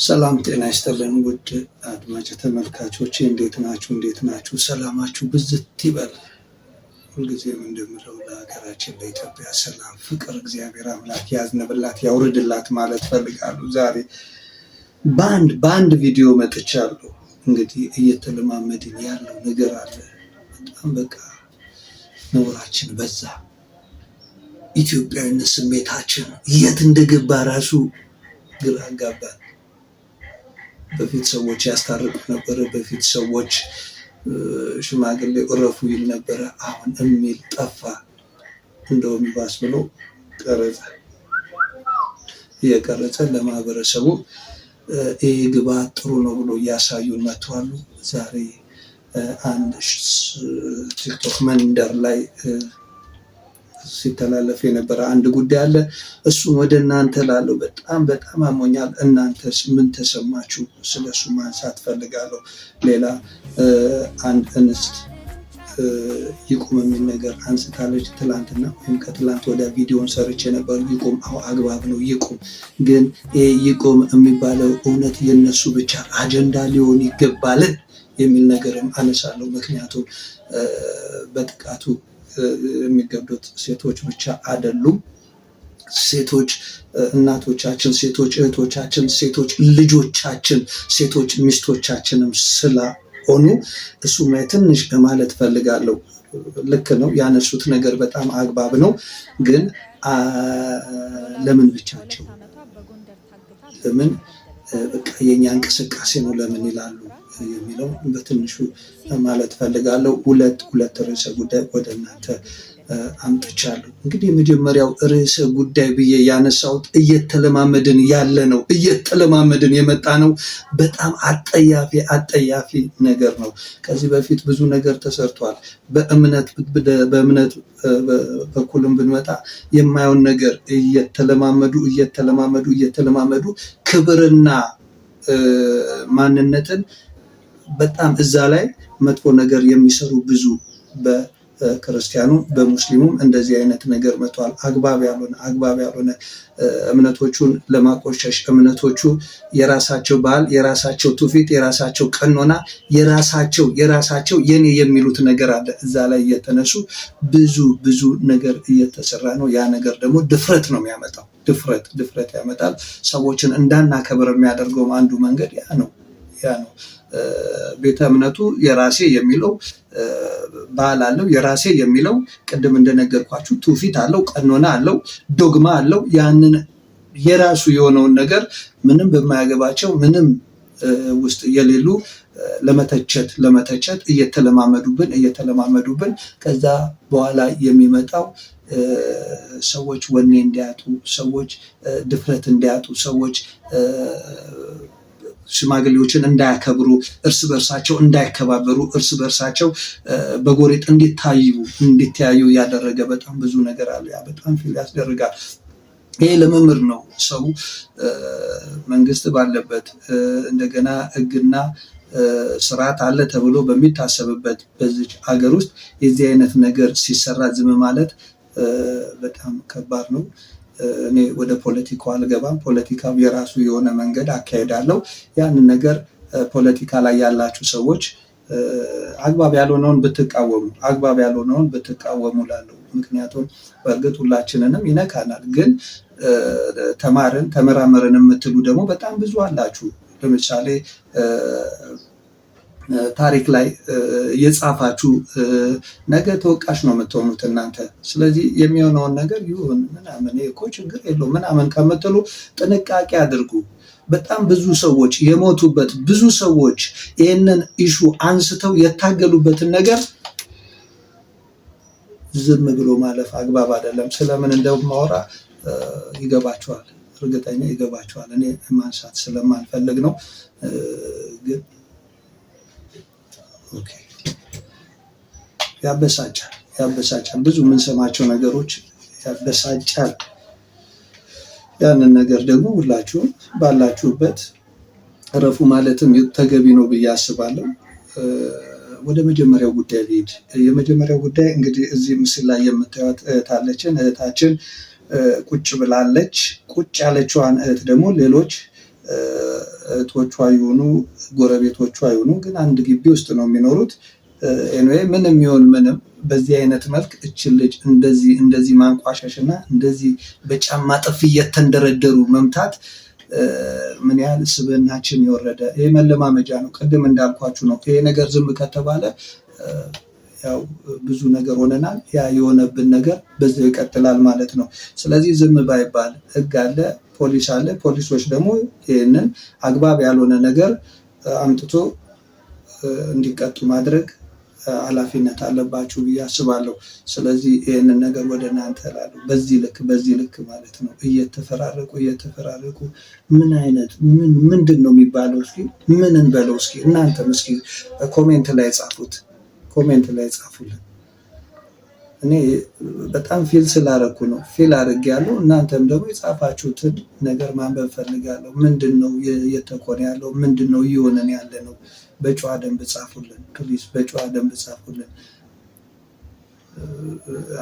ሰላም ጤና ይስጥልን ውድ አድማጭ ተመልካቾቼ እንዴት ናችሁ? ሰላማችሁ ብዝት ይበል። ሁልጊዜም እንደምለው ለሀገራችን ለኢትዮጵያ ሰላም፣ ፍቅር እግዚአብሔር አምላክ ያዝንብላት ያውርድላት ማለት ፈልጋለሁ። ዛሬ በአንድ ቪዲዮ መጥቻለሁ። እንግዲህ እየተለማመድን ያለው ነገር አለ። በጣም በቃ ነውራችን በዛ። ኢትዮጵያዊነት ስሜታችን የት እንደገባ ራሱ ግራ አጋባን። በፊት ሰዎች ያስታርቁ ነበረ። በፊት ሰዎች ሽማግሌ እረፉ ይል ነበረ። አሁን የሚል ጠፋ። እንደውም ይባስ ብሎ እየቀረጸ ለማህበረሰቡ ይህ ግብዓት ጥሩ ነው ብሎ እያሳዩን መጥተዋል። ዛሬ አንድ ቲክቶክ መንደር ላይ ሲተላለፍ የነበረ አንድ ጉዳይ አለ። እሱን ወደ እናንተ ላለው በጣም አሞኛል። እናንተስ ምን ተሰማችሁ? ስለሱ ማንሳት ፈልጋለሁ። ሌላ አንድ እንስት ይቁም የሚል ነገር አንስታለች። ትላንትና ወይም ከትላንት ወደ ቪዲዮን ሰርቼ ነበር። ይቁም፣ አዎ አግባብ ነው ይቁም። ግን ይቁም የሚባለው እውነት የነሱ ብቻ አጀንዳ ሊሆን ይገባልን የሚል ነገርም አነሳለሁ። ምክንያቱም በጥቃቱ የሚገቡት ሴቶች ብቻ አይደሉም። ሴቶች እናቶቻችን፣ ሴቶች እህቶቻችን፣ ሴቶች ልጆቻችን፣ ሴቶች ሚስቶቻችንም ስለሆኑ እሱም ላይ ትንሽ ማለት ፈልጋለሁ። ልክ ነው ያነሱት ነገር በጣም አግባብ ነው። ግን ለምን ብቻቸው? ለምን በቃ የኛ እንቅስቃሴ ነው ለምን ይላሉ የሚለው በትንሹ ማለት ፈልጋለሁ። ሁለት ርዕሰ ጉዳይ ወደ እናንተ አምጥቻለሁ። እንግዲህ የመጀመሪያው ርዕሰ ጉዳይ ብዬ ያነሳሁት እየተለማመድን ያለ ነው፣ እየተለማመድን የመጣ ነው። በጣም አጠያፊ ነገር ነው። ከዚህ በፊት ብዙ ነገር ተሰርቷል። በእምነት በኩልም ብንመጣ የማየውን ነገር እየተለማመዱ ክብርና ማንነትን በጣም እዛ ላይ መጥፎ ነገር የሚሰሩ ብዙ በክርስቲያኑ በሙስሊሙም እንደዚህ አይነት ነገር መጥቷል። አግባብ ያልሆነ እምነቶቹን ለማቆሸሽ እምነቶቹ የራሳቸው ባህል፣ የራሳቸው ትውፊት፣ የራሳቸው ቀኖና፣ የራሳቸው የኔ የሚሉት ነገር አለ። እዛ ላይ እየተነሱ ብዙ ነገር እየተሰራ ነው። ያ ነገር ደግሞ ድፍረት ነው የሚያመጣው። ድፍረት ያመጣል። ሰዎችን እንዳናከብር የሚያደርገው አንዱ መንገድ ያ ነው። ቤተ እምነቱ የራሴ የሚለው ባህል አለው። የራሴ የሚለው ቅድም እንደነገርኳችሁ ትውፊት አለው፣ ቀኖና አለው፣ ዶግማ አለው። ያንን የራሱ የሆነውን ነገር ምንም በማያገባቸው ምንም ውስጥ የሌሉ ለመተቸት እየተለማመዱብን ከዛ በኋላ የሚመጣው ሰዎች ወኔ እንዲያጡ፣ ሰዎች ድፍረት እንዲያጡ፣ ሰዎች ሽማግሌዎችን እንዳያከብሩ፣ እርስ በርሳቸው እንዳይከባበሩ፣ እርስ በርሳቸው በጎሬጥ እንዲተያዩ ያደረገ በጣም ብዙ ነገር አለ። ያ በጣም ፊል ያስደርጋል። ይሄ ልምምድ ነው። ሰው መንግስት ባለበት እንደገና ሕግና ስርዓት አለ ተብሎ በሚታሰብበት በዚች ሀገር ውስጥ የዚህ አይነት ነገር ሲሰራ ዝም ማለት በጣም ከባድ ነው። እኔ ወደ ፖለቲካው አልገባም። ፖለቲካው የራሱ የሆነ መንገድ አካሄዳለሁ። ያንን ነገር ፖለቲካ ላይ ያላችሁ ሰዎች አግባብ ያልሆነውን ብትቃወሙ ላለሁ። ምክንያቱም በእርግጥ ሁላችንንም ይነካናል። ግን ተመራመርን የምትሉ ደግሞ በጣም ብዙ አላችሁ። ለምሳሌ ታሪክ ላይ የጻፋችሁ ነገ ተወቃሽ ነው የምትሆኑት እናንተ። ስለዚህ የሚሆነውን ነገር ይሁን ምናምን እኮ ችግር የለውም ምናምን ከምትሉ ጥንቃቄ አድርጉ። በጣም ብዙ ሰዎች የሞቱበት፣ ብዙ ሰዎች ይህንን ኢሹ አንስተው የታገሉበትን ነገር ዝም ብሎ ማለፍ አግባብ አይደለም። ስለምን እንደማወራ ይገባችኋል፣ እርግጠኛ ይገባችኋል። እኔ ማንሳት ስለማልፈልግ ነው። ግን ያበሳጫል። ብዙ የምንሰማቸው ነገሮች ያበሳጫል። ያንን ነገር ደግሞ ሁላችሁም ባላችሁበት እረፉ ማለትም ተገቢ ነው ብዬ አስባለሁ። ወደ መጀመሪያው ጉዳይ ልሂድ። የመጀመሪያው ጉዳይ እንግዲህ እዚህ ምስል ላይ የምታዩት እህታችን ቁጭ ብላለች። ቁጭ ያለችዋን እህት ደግሞ ሌሎች እህቶቿ ይሁኑ ጎረቤቶቿ ይሁኑ ግን አንድ ግቢ ውስጥ ነው የሚኖሩት። ኤኒዌይ ምንም ይሁን ምንም በዚህ አይነት መልክ እችን ልጅ እንደዚህ ማንቋሸሽ እና እንደዚህ በጫማ ጥፊ እየተንደረደሩ መምታት ምን ያህል ስብዕናችን የወረደ ይሄ መለማመጃ ነው። ቅድም እንዳልኳችሁ ነው። ይሄ ነገር ዝም ከተባለ ያው ብዙ ነገር ሆነናል። ያ የሆነብን ነገር በዛው ይቀጥላል ማለት ነው። ስለዚህ ዝም ባይባል ሕግ አለ፣ ፖሊስ አለ። ፖሊሶች ደግሞ ይህንን አግባብ ያልሆነ ነገር አምጥቶ እንዲቀጡ ማድረግ ኃላፊነት አለባችሁ ብዬ አስባለሁ። ስለዚህ ይህንን ነገር ወደ እናንተ እላለሁ። በዚህ ልክ ማለት ነው እየተፈራረቁ ምን አይነት ምንድን ነው የሚባለው? እስኪ ምን እንበለው? እስኪ እናንተም እስኪ ኮሜንት ላይ ጻፉልን። እኔ በጣም ፊል ስላረኩ ነው ፊል አድርጌያለሁ። እናንተም ደግሞ የጻፋችሁትን ነገር ማንበብ ፈልጋለሁ። ምንድን ነው እየተኮነ ያለው? ምንድን ነው እየሆነን ያለ ነው? በጨዋ ደንብ ጻፉልን ፕሊዝ፣ በጨዋ ደንብ ጻፉልን።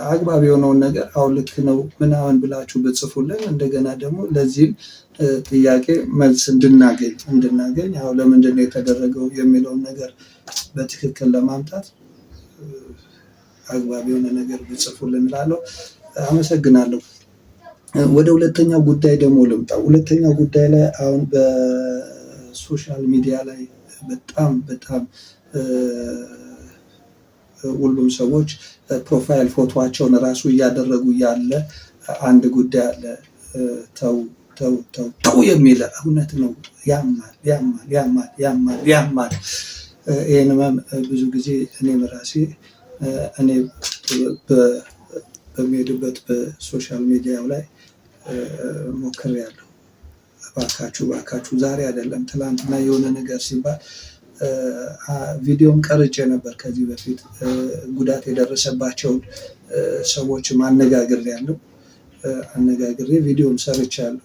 አግባብ የሆነውን ነገር አሁን ልክ ነው ምናምን ብላችሁ ብጽፉልን እንደገና ደግሞ ለዚህም ጥያቄ መልስ እንድናገኝ አሁን ለምንድን ነው የተደረገው የሚለውን ነገር በትክክል ለማምጣት አግባብ የሆነ ነገር ብጽፉልን እላለሁ። አመሰግናለሁ። ወደ ሁለተኛው ጉዳይ ደግሞ ልምጣ። ሁለተኛው ጉዳይ ላይ አሁን በሶሻል ሚዲያ ላይ በጣም ሁሉም ሰዎች ፕሮፋይል ፎቶቸውን ራሱ እያደረጉ ያለ አንድ ጉዳይ አለ። ተው የሚል እውነት ነው። ያማል። ይህን ህመም ብዙ ጊዜ እኔም ራሴ እኔ በሚሄድበት በሶሻል ሚዲያው ላይ ሞክሬያለሁ። እባካችሁ ዛሬ አይደለም ትላንትና የሆነ ነገር ሲባል ቪዲዮም ቀርጬ ነበር። ከዚህ በፊት ጉዳት የደረሰባቸውን ሰዎችም አነጋግሬ ቪዲዮም ሰርቻለሁ።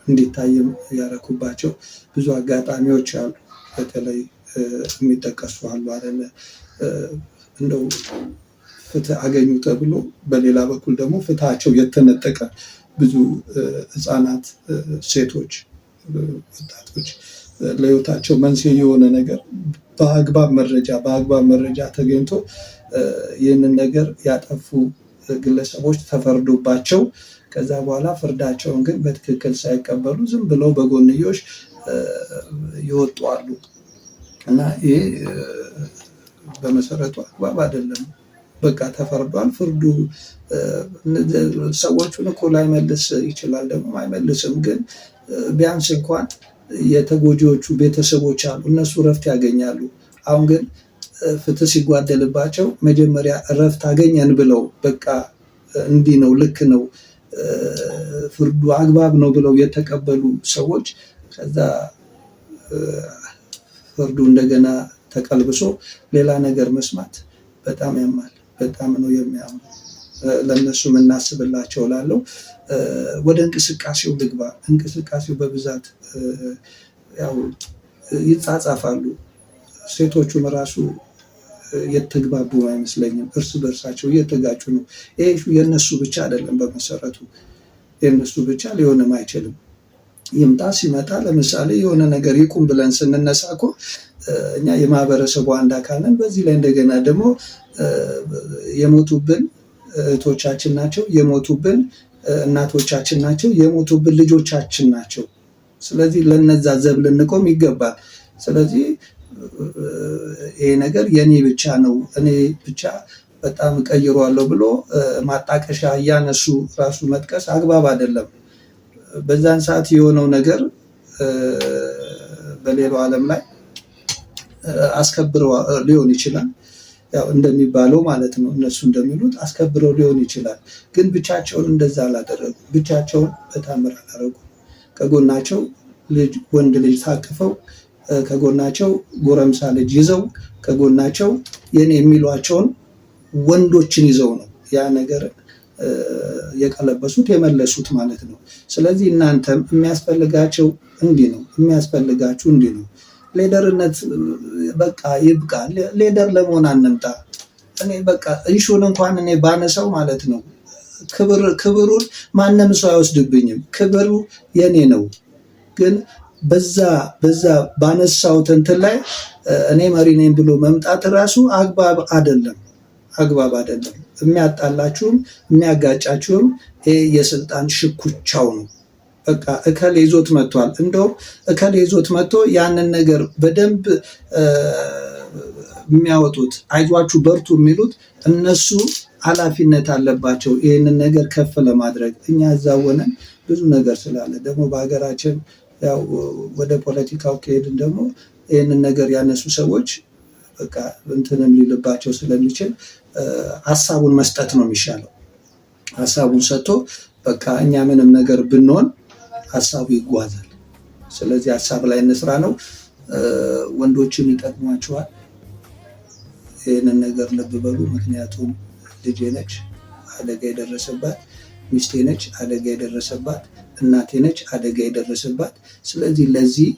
እንዲታይም ያረኩባቸው ብዙ አጋጣሚዎች አሉ። በተለይ የሚጠቀሱ አሉ አይደለ? እንደው ፍትህ አገኙ ተብሎ በሌላ በኩል ደግሞ ፍትሃቸው የተነጠቀ ብዙ ህፃናት፣ ሴቶች፣ ወጣቶች ለህይወታቸው መንስኤ የሆነ ነገር በአግባብ መረጃ ተገኝቶ ይህንን ነገር ያጠፉ ግለሰቦች ተፈርዶባቸው ከዛ በኋላ ፍርዳቸውን ግን በትክክል ሳይቀበሉ ዝም ብለው በጎንዮሽ ይወጡ አሉ እና ይሄ በመሰረቱ አግባብ አይደለም። በቃ ተፈርዷል። ፍርዱ ሰዎቹን እኮ ላይመልስ ይችላል፣ ደግሞ አይመልስም። ግን ቢያንስ እንኳን የተጎጂዎቹ ቤተሰቦች አሉ፣ እነሱ እረፍት ያገኛሉ። አሁን ግን ፍትህ ሲጓደልባቸው መጀመሪያ እረፍት አገኘን ብለው በቃ እንዲህ ነው ልክ ነው ፍርዱ አግባብ ነው ብለው የተቀበሉ ሰዎች ከዛ ፍርዱ እንደገና ተቀልብሶ ሌላ ነገር መስማት በጣም ያማል። በጣም ነው የሚያምነው። ለእነሱም እናስብላቸው እላለሁ። ወደ እንቅስቃሴው ልግባ። እንቅስቃሴው በብዛት ያው ይጻጻፋሉ። ሴቶቹም ራሱ የተግባቡ አይመስለኝም። እርስ በእርሳቸው እየተጋጩ ነው። ይሄ የእነሱ ብቻ አይደለም። በመሰረቱ የእነሱ ብቻ ሊሆንም አይችልም። ይምጣ ሲመጣ ለምሳሌ የሆነ ነገር ይቁም ብለን ስንነሳ እኮ እኛ የማህበረሰቡ አንድ አካል ነን። በዚህ ላይ እንደገና ደግሞ የሞቱብን እህቶቻችን ናቸው፣ የሞቱብን እናቶቻችን ናቸው፣ የሞቱብን ልጆቻችን ናቸው። ስለዚህ ለነዛ ዘብ ልንቆም ይገባል። ስለዚህ ይሄ ነገር የኔ ብቻ ነው፣ እኔ ብቻ በጣም እቀይረዋለሁ ብሎ ማጣቀሻ እያነሱ ራሱ መጥቀስ አግባብ አይደለም። በዛን ሰዓት የሆነው ነገር በሌላው ዓለም ላይ አስከብረው ሊሆን ይችላል። ያው እንደሚባለው ማለት ነው፣ እነሱ እንደሚሉት አስከብረው ሊሆን ይችላል። ግን ብቻቸውን እንደዛ አላደረጉ፣ ብቻቸውን በታምር አላደረጉ። ከጎናቸው ወንድ ልጅ ታቅፈው፣ ከጎናቸው ጎረምሳ ልጅ ይዘው፣ ከጎናቸው የኔ የሚሏቸውን ወንዶችን ይዘው ነው ያ ነገር የቀለበሱት የመለሱት ማለት ነው። ስለዚህ እናንተም የሚያስፈልጋቸው እንዲህ ነው፣ የሚያስፈልጋችሁ እንዲህ ነው። ሌደርነት በቃ ይብቃ። ሌደር ለመሆን አንምጣ። እኔ በቃ ኢሹን እንኳን እኔ ባነሳው ማለት ነው ክብሩን ማንም ሰው አይወስድብኝም። ክብሩ የኔ ነው። ግን በዛ ባነሳሁት እንትን ላይ እኔ መሪ ነኝ ብሎ መምጣት ራሱ አግባብ አይደለም። የሚያጣላችሁም የሚያጋጫችሁም ይሄ የስልጣን ሽኩቻው ነው። በቃ እከሌ ይዞት መጥቷል። እንደውም እከሌ ይዞት መጥቶ ያንን ነገር በደንብ የሚያወጡት አይዟችሁ በርቱ የሚሉት እነሱ ኃላፊነት አለባቸው ይህንን ነገር ከፍ ለማድረግ። እኛ እዛ ሆነን ብዙ ነገር ስላለ ደግሞ በሀገራችን ያው ወደ ፖለቲካው ከሄድን ደግሞ ይህንን ነገር ያነሱ ሰዎች በቃ እንትንም ሊልባቸው ስለሚችል ሀሳቡን መስጠት ነው የሚሻለው። ሀሳቡን ሰጥቶ በቃ እኛ ምንም ነገር ብንሆን ሀሳቡ ይጓዛል። ስለዚህ ሀሳብ ላይ እንስራ ነው። ወንዶችን ይጠቅሟቸዋል። ይህንን ነገር ልብ በሉ። ምክንያቱም ልጄ ነች አደጋ የደረሰባት፣ ሚስቴ ነች አደጋ የደረሰባት፣ እናቴ ነች አደጋ የደረሰባት። ስለዚህ ለዚህ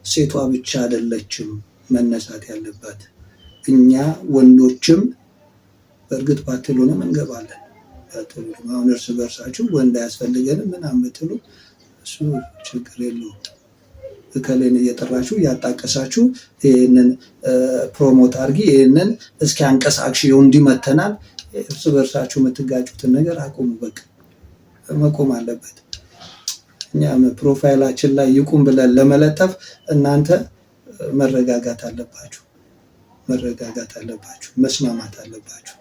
ሴቷ ብቻ አይደለችም መነሳት ያለባት። እኛ ወንዶችም በእርግጥ ባትሉንም እንገባለን። አሁን እርስ በርሳችሁ ወንድ አያስፈልገንም ምናምን ብትሉ እሱ ችግር የለውም። እከሌን እየጠራችሁ እያጣቀሳችሁ ይህንን ፕሮሞት አድርጊ፣ ይህንን እስኪ አንቀሳቅሽ፣ እንዲመተናል እርስ በርሳችሁ የምትጋጩትን ነገር አቁሙ። በቃ መቆም አለበት። እኛም ፕሮፋይላችን ላይ ይቁም ብለን ለመለጠፍ እናንተ መረጋጋት አለባችሁ፣ መስማማት አለባችሁ።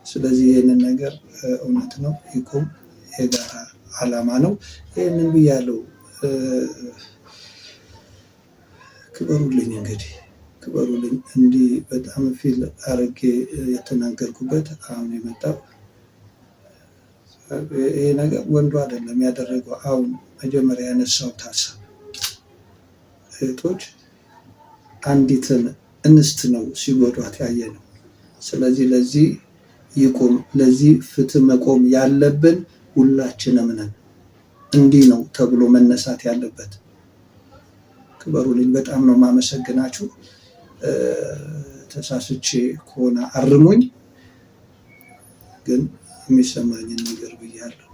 ስለዚህ ይህንን ነገር እውነት ነው ይቁም፣ የጋራ ዓላማ ነው። ይህንን ብያለሁ። ክበሩልኝ፣ እንግዲህ ክበሩልኝ። እንዲህ በጣም ፊል አርጌ የተናገርኩበት አሁን የመጣው ይሄ ነገር ወንዱ አይደለም ያደረገው። አሁን መጀመሪያ ያነሳው ሀሳብ እህቶች አንዲትን እንስት ነው ሲጎዷት ያየ ነው። ስለዚህ ለዚህ ይቁም፣ ለዚህ ፍትህ መቆም ያለብን ሁላችንም ነን። እንዲህ ነው ተብሎ መነሳት ያለበት። ክበሩልኝ። በጣም ነው ማመሰግናችሁ። ተሳስቼ ከሆነ አርሙኝ፣ ግን የሚሰማኝን ነገር ብያለሁ።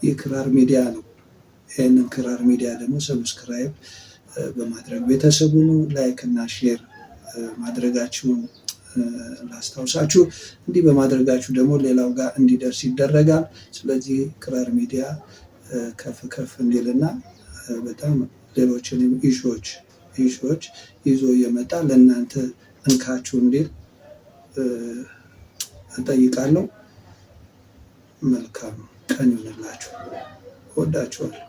ይህ ክራር ሚዲያ ነው። ይህንን ክራር ሚዲያ ደግሞ ሰብስክራይብ በማድረግ ቤተሰቡን ላይክ እና ሼር ማድረጋችሁን ላስታውሳችሁ። እንዲህ በማድረጋችሁ ደግሞ ሌላው ጋር እንዲደርስ ይደረጋል። ስለዚህ ክራር ሚዲያ ከፍ እንዲልና በጣም ሌሎችንም ኢሹዎች ይዞ እየመጣ ለእናንተ እንካችሁ እንዲል እጠይቃለሁ። መልካም ቀን ይሁንላችሁ። እወዳችኋለሁ።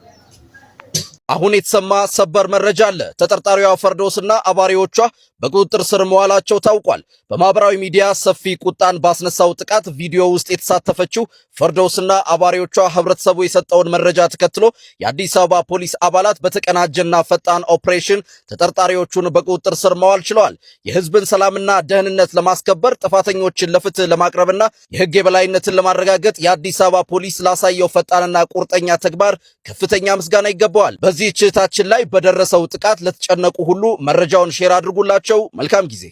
አሁን የተሰማ ሰበር መረጃ አለ። ተጠርጣሪዋ ፈርዶስና አባሪዎቿ በቁጥጥር ስር መዋላቸው ታውቋል። በማህበራዊ ሚዲያ ሰፊ ቁጣን ባስነሳው ጥቃት ቪዲዮ ውስጥ የተሳተፈችው ፈርዶስና አባሪዎቿ ህብረተሰቡ የሰጠውን መረጃ ተከትሎ የአዲስ አበባ ፖሊስ አባላት በተቀናጀና ፈጣን ኦፕሬሽን ተጠርጣሪዎቹን በቁጥጥር ስር መዋል ችለዋል። የህዝብን ሰላምና ደህንነት ለማስከበር ጥፋተኞችን ለፍትህ ለማቅረብና የህግ የበላይነትን ለማረጋገጥ የአዲስ አበባ ፖሊስ ላሳየው ፈጣንና ቁርጠኛ ተግባር ከፍተኛ ምስጋና ይገባዋል። በዚህ እህታችን ላይ በደረሰው ጥቃት ለተጨነቁ ሁሉ መረጃውን ሼር አድርጉላቸው። መልካም ጊዜ